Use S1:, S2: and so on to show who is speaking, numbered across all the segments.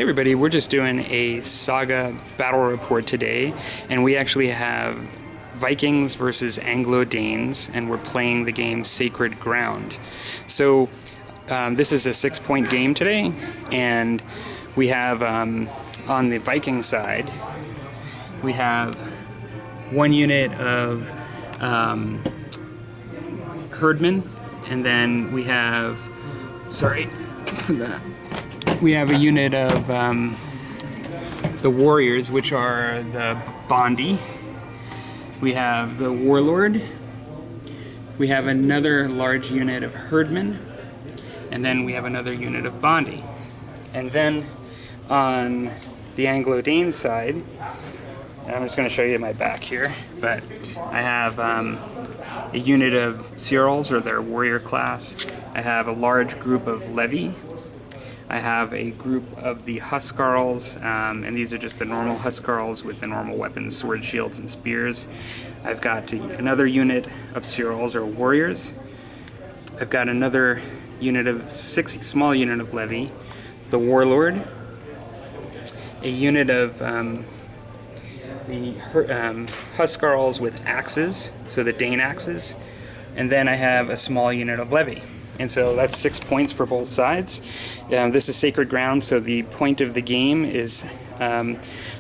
S1: Hey everybody, we're just doing a Saga battle report today, and we actually have Vikings versus Anglo Danes, and we're playing the game Sacred Ground. So this is a 6-point game today, and we have on the Viking side, we have one unit of herdmen, and then we have, we have a unit of the warriors, which are the Bondi. We have the warlord. We have another large unit of herdmen, and then we have another unit of Bondi. And then on the Anglo Danes side, I'm just going to show you my back here, but I have a unit of Searles, or their warrior class. I have a large group of Levy. I have a group of the Huskarls, and these are just the normal Huskarls with the normal weapons, swords, shields, and spears. I've got another unit of Searles, or warriors. I've got another unit of small unit of Levy, the warlord, a unit of the Huskarls with axes, so the Dane axes, and then I have a small unit of Levy. And so that's 6 points for both sides. This is Sacred Ground, so the point of the game is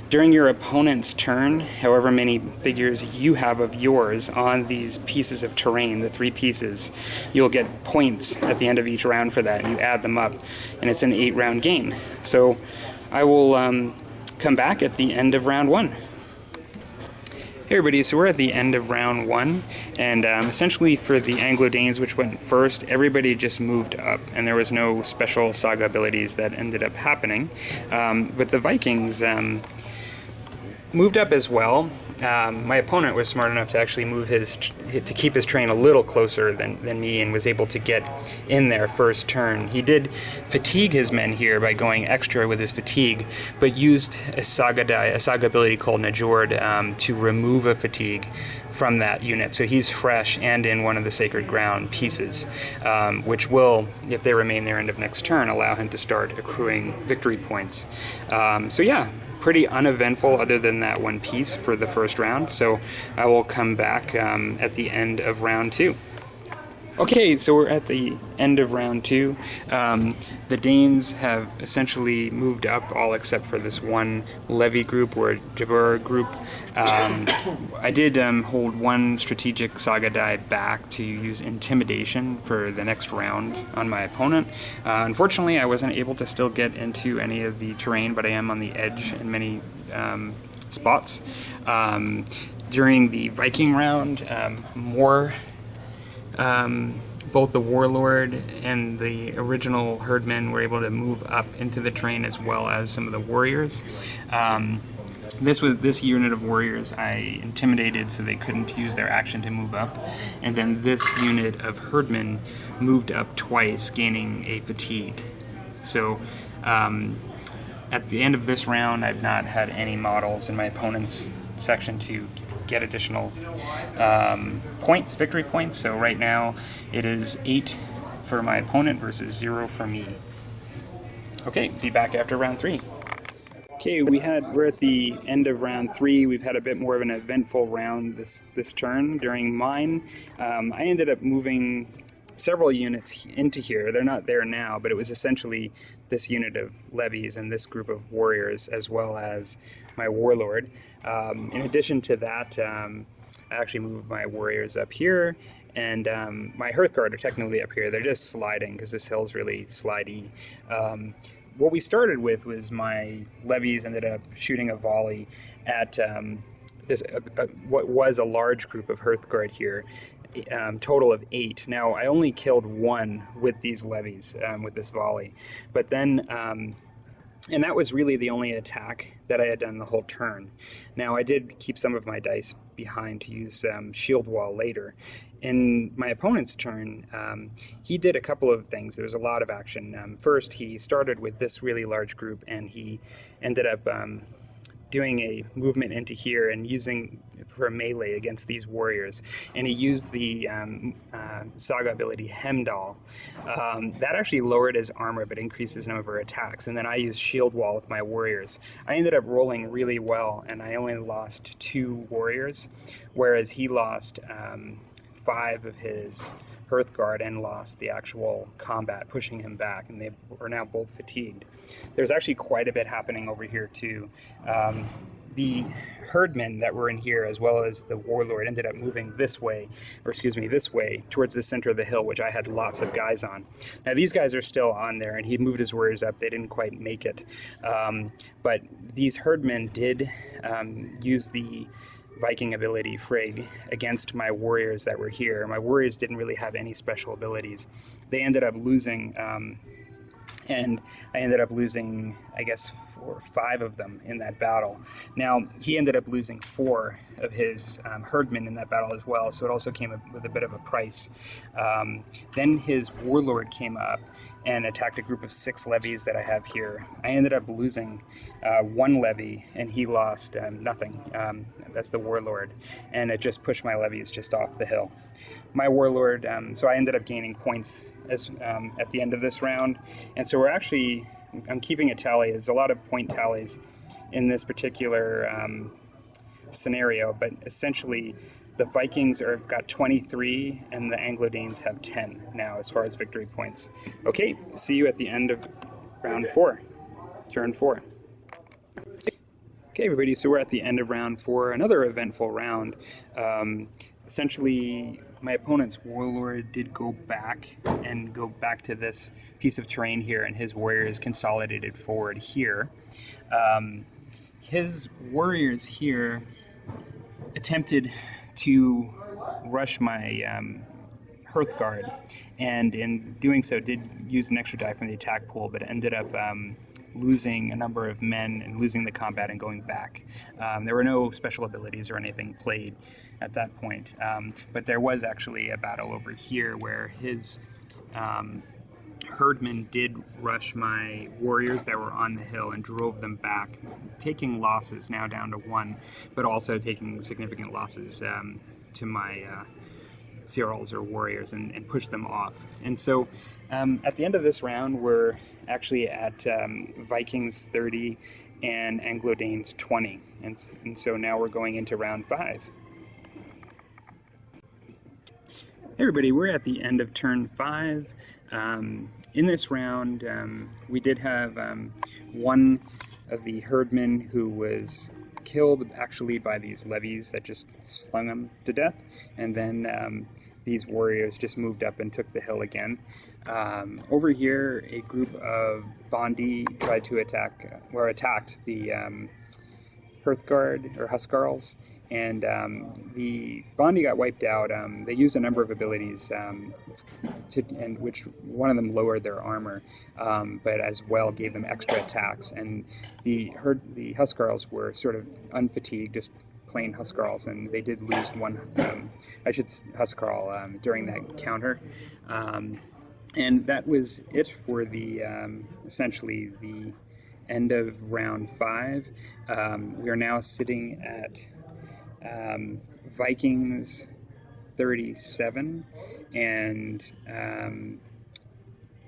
S1: during your opponent's turn, however many figures you have of yours on these pieces of terrain, the 3 pieces, you'll get points at the end of each round for that. You add them up, and it's an 8-round game. So I will come back at the end of round 1. Hey everybody, so we're at the end of round 1, and essentially for the Anglo Danes, which went first, everybody just moved up, and there was no special Saga abilities that ended up happening. But the Vikings moved up as well. My opponent was smart enough to actually move to keep his train a little closer than me, and was able to get in there first turn. He did fatigue his men here by going extra with his fatigue, but used a Saga ability called Najord to remove a fatigue from that unit. So he's fresh and in one of the Sacred Ground pieces, which will, if they remain there end of next turn, allow him to start accruing victory points. So yeah, pretty uneventful other than that one piece for the first round. So I will come back at the end of round 2. Okay, so we're at the end of round 2. The Danes have essentially moved up, all except for this one Levy group or Jabur group. I did hold one strategic Saga die back to use intimidation for the next round on my opponent. Unfortunately, I wasn't able to still get into any of the terrain, but I am on the edge in many spots. During the Viking round, both the warlord and the original herdmen were able to move up into the terrain, as well as some of the warriors. This unit of warriors I intimidated so they couldn't use their action to move up, and then this unit of herdmen moved up twice, gaining a fatigue. So at the end of this round, I've not had any models in my opponent's section to get additional points, victory points. So right now it is 8 for my opponent versus 0 for me. Okay, be back after round 3. Okay, we're at the end of round 3. We've had a bit more of an eventful round this turn. During mine, I ended up moving several units into here. They're not there now, but it was essentially this unit of levies and this group of warriors, as well as my warlord. In addition to that, I actually moved my warriors up here, and my Hearthguard are technically up here. They're just sliding because this hill's really slidey. What we started with was my levies ended up shooting a volley at what was a large group of Hearthguard here. Total of 8. Now, I only killed 1 with these levies, with this volley. But then, and that was really the only attack that I had done the whole turn. Now, I did keep some of my dice behind to use shield wall later. In my opponent's turn, he did a couple of things. There was a lot of action. First, he started with this really large group, and he ended up doing a movement into here and using for a melee against these warriors, and he used the Saga ability Hemdall. That actually lowered his armor but increased his number of attacks, and then I used Shield Wall with my warriors. I ended up rolling really well, and I only lost 2 warriors, whereas he lost 5 of his Hearthguard and lost the actual combat, pushing him back, and they are now both fatigued. There's actually quite a bit happening over here too. The herdmen that were in here, as well as the warlord, ended up moving this way, this way, towards the center of the hill, which I had lots of guys on. Now these guys are still on there, and he moved his warriors up. They didn't quite make it. But these herdmen did use the Viking ability Frigg against my warriors that were here. My warriors didn't really have any special abilities. They ended up losing, and I ended up losing, I guess, 4 or 5 of them in that battle. Now, he ended up losing 4 of his herdmen in that battle as well, so it also came with a bit of a price. Then his warlord came up and attacked a group of 6 levies that I have here. I ended up losing 1 levy, and he lost nothing. That's the warlord, and it just pushed my levies just off the hill. My warlord, so I ended up gaining points as at the end of this round, and so I'm keeping a tally. There's a lot of point tallies in this particular scenario, but essentially the Vikings have got 23 and the Anglo Danes have 10 now as far as victory points. Okay, see you at the end of round 4, turn 4. Okay, everybody, so we're at the end of round 4, another eventful round. Essentially, my opponent's warlord did go back to this piece of terrain here, and his warriors consolidated forward here. His warriors here attempted to rush my Hearthguard, and in doing so did use an extra die from the attack pool, but ended up losing a number of men and losing the combat and going back. There were no special abilities or anything played at that point, but there was actually a battle over here where his herdmen did rush my warriors that were on the hill and drove them back, taking losses now down to 1, but also taking significant losses to my Ceorls or warriors and push them off. And so at the end of this round, we're actually at Vikings 30 and Anglo Danes 20. And so now we're going into round 5. Hey everybody, we're at the end of turn 5. In this round, we did have one of the herdmen who was killed actually by these levies that just slung him to death, and then these warriors just moved up and took the hill again. Over here, a group of Bondi tried to attacked the Hearthguard or Huskarls, and the Bondi got wiped out. They used a number of abilities, and which one of them lowered their armor, but as well gave them extra attacks. And the Huskarls were sort of unfatigued, just plain Huskarls, and they did lose one Huskarl during that counter. And that was it for the essentially the end of round 5. We are now sitting at Vikings 37, and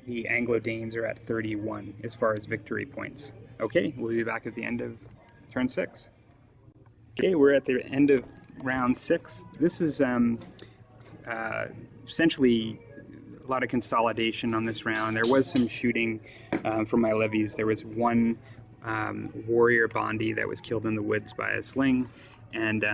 S1: the Anglo Danes are at 31 as far as victory points. Okay, we'll be back at the end of turn 6. Okay, we're at the end of round 6. This is essentially a lot of consolidation on this round. There was some shooting from my levies. There was one warrior Bondi that was killed in the woods by a sling, and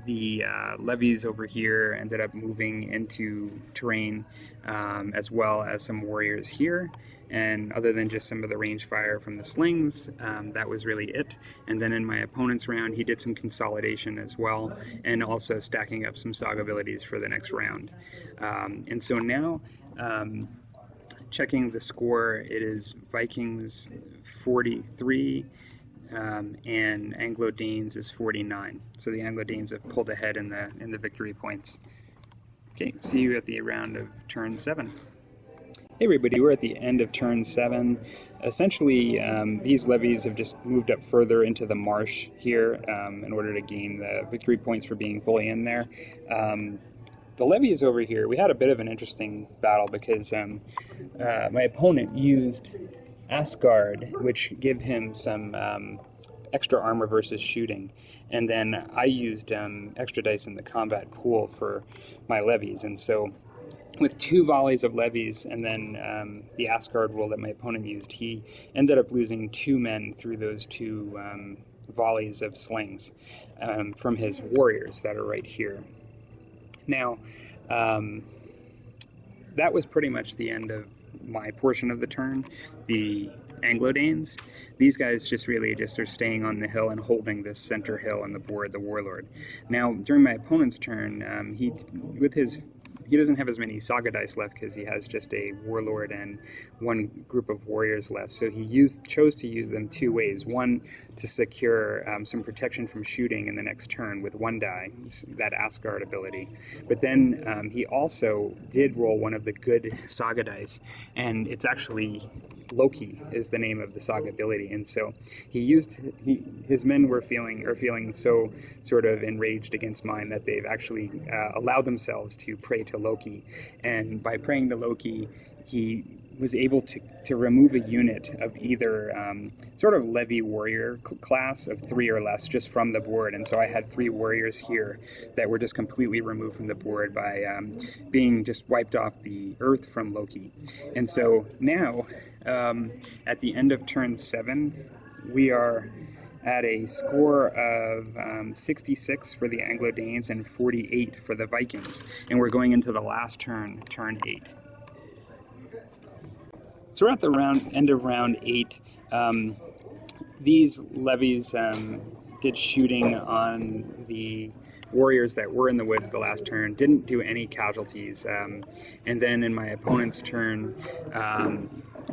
S1: the levies over here ended up moving into terrain, as well as some warriors here. And other than just some of the range fire from the slings, that was really it. And then in my opponent's round, he did some consolidation as well, and also stacking up some SAGA abilities for the next round. And so now, checking the score, it is Vikings 43, and Anglo Danes is 49. So the Anglo Danes have pulled ahead in the victory points. Okay, see you at the round of turn 7. Hey Hey everybody, we're at the end of turn 7. Essentially, these levies have just moved up further into the marsh here in order to gain the victory points for being fully in there. The levies over here, we had a bit of an interesting battle because my opponent used Asgard, which gave him some extra armor versus shooting, and then I used extra dice in the combat pool for my levies, and so with 2 volleys of levies and then the Asgard rule that my opponent used, he ended up losing 2 men through those 2 volleys of slings from his warriors that are right here. Now, that was pretty much the end of my portion of the turn. The Anglo Danes, these guys just are staying on the hill and holding this center hill on the board, the Warlord. Now, during my opponent's turn, he doesn't have as many Saga dice left because he has just a Warlord and 1 group of warriors left. So he chose to use them 2 ways. One, to secure some protection from shooting in the next turn with 1 die, that Asgard ability. But then he also did roll one of the good Saga dice, and it's actually Loki is the name of the Saga ability. And so his men are feeling so sort of enraged against mine that they've actually allowed themselves to pray to Loki. And by praying to Loki, he was able to remove a unit of either sort of levy warrior class of 3 or less just from the board. And so I had 3 warriors here that were just completely removed from the board by being just wiped off the earth from Loki. And so now, at the end of turn 7, we are at a score of 66 for the Anglo Danes and 48 for the Vikings. And we're going into the last turn, turn 8. So we're at the end of round 8. These levies did shooting on the warriors that were in the woods the last turn, didn't do any casualties. And then in my opponent's turn,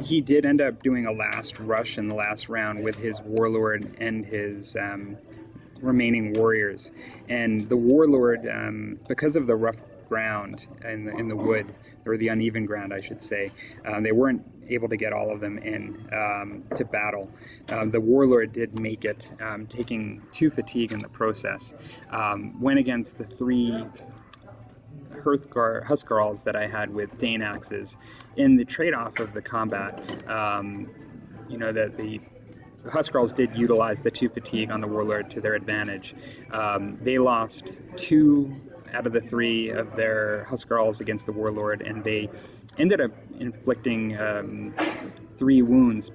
S1: he did end up doing a last rush in the last round with his Warlord and his remaining warriors. And the Warlord, because of the rough ground in the wood, or the uneven ground, I should say, they weren't able to get all of them in to battle. The Warlord did make it, taking 2 fatigue in the process. Went against the 3 Huskarls that I had with Dane axes. In the trade-off of the combat, that the Huskarls did utilize the 2 fatigue on the Warlord to their advantage. They lost 2 out of the 3 of their Huskarls against the Warlord, and they ended up inflicting 3 wounds,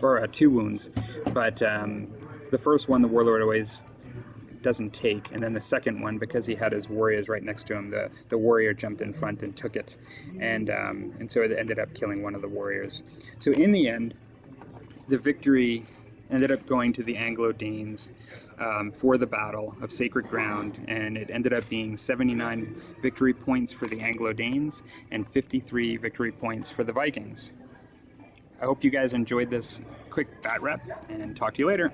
S1: or 2 wounds, but the first one the Warlord always doesn't take, and then the second one, because he had his warriors right next to him, the warrior jumped in front and took it, and so it ended up killing one of the warriors. So in the end, the victory ended up going to the Anglo Danes for the Battle of Sacred Ground, and it ended up being 79 victory points for the Anglo Danes and 53 victory points for the Vikings. I hope you guys enjoyed this quick bat rep, and talk to you later.